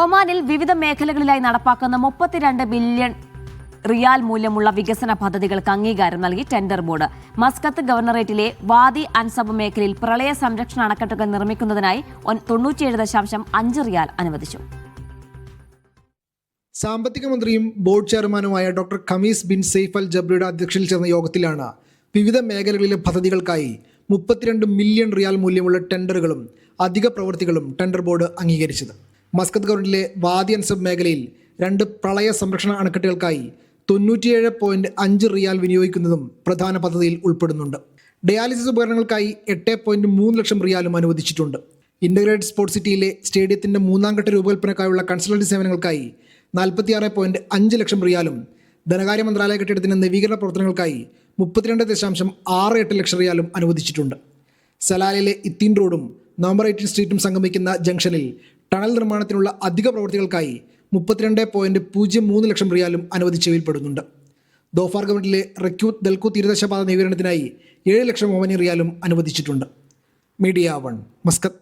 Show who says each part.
Speaker 1: ഒമാനിൽ വിവിധ മേഖലകളിലായി നടപ്പാക്കുന്ന 32 ബില്യൺ റിയാൽ മൂല്യമുള്ള വികസന പദ്ധതികൾക്ക് അംഗീകാരം നൽകി ടെൻഡർ ബോർഡ്. മസ്കത്ത് ഗവർണറേറ്റിലെ വാദി അൻസബ് മേഖലയിൽ പ്രളയ സംരക്ഷണ അണക്കെട്ടുകൾ നിർമ്മിക്കുന്നതിനായി 97.5 റിയാൽ അനുവദിച്ചു.
Speaker 2: സാമ്പത്തിക മന്ത്രിയും ബോർഡ് ചെയർമാനുമായ ഡോക്ടർ ഖമീസ് ബിൻ സെയ്ഫ് അൽ ജബ്രിയുടെ അധ്യക്ഷതയിൽ ചേർന്ന യോഗത്തിലാണ് വിവിധ മേഖലകളിലെ പദ്ധതികൾക്കായി 32 മില്യൺ റിയാൽ മൂല്യമുള്ള ടെൻഡറുകളും അധിക പ്രവൃത്തികളും ടെൻഡർ ബോർഡ് അംഗീകരിച്ചത്. മസ്കത്ത് ഗവർണറിലെ വാദി അൻസബ് മേഖലയിൽ 2 പ്രളയ സംരക്ഷണ അണക്കെട്ടുകൾക്കായി 97.5 റിയാൽ വിനിയോഗിക്കുന്നതും പ്രധാന പദ്ധതിയിൽ ഉൾപ്പെടുന്നുണ്ട്. ഡയാലിസിസ് ഉപകരണങ്ങൾക്കായി 8.3 ലക്ഷം റിയാലും അനുവദിച്ചിട്ടുണ്ട്. ഇൻ്റഗ്രേറ്റഡ് സ്പോർട്സ് സിറ്റിയിലെ സ്റ്റേഡിയത്തിൻ്റെ 3ാം ഘട്ട രൂപകൽപ്പനക്കായുള്ള കൺസൾട്ടൻസി സേവനങ്ങൾക്കായി 46.5 ലക്ഷം റിയാലും ധനകാര്യ മന്ത്രാലയ കെട്ടിടത്തിൻ്റെ നവീകരണ പ്രവർത്തനങ്ങൾക്കായി 32.68 ലക്ഷം റിയാലും അനുവദിച്ചിട്ടുണ്ട്. സലാലിലെ ഇത്തീൻ റോഡും നവംബർ 18 സ്ട്രീറ്റും സംഗമിക്കുന്ന ജംഗ്ഷനിൽ ടണൽ നിർമ്മാണത്തിനുള്ള അധിക പ്രവൃത്തികൾക്കായി 32.03 ലക്ഷം റിയാലും അനുവദിച്ചവയിൽപ്പെടുന്നുണ്ട്. ദോഫാർ ഗവൺമെൻറ്റിലെ റക്യൂത്ത് ദൽക്കു തീരദേശപാത നവീകരണത്തിനായി 7 ലക്ഷം ഒമാനി റിയാലും അനുവദിച്ചിട്ടുണ്ട്. Media 1 Muscat.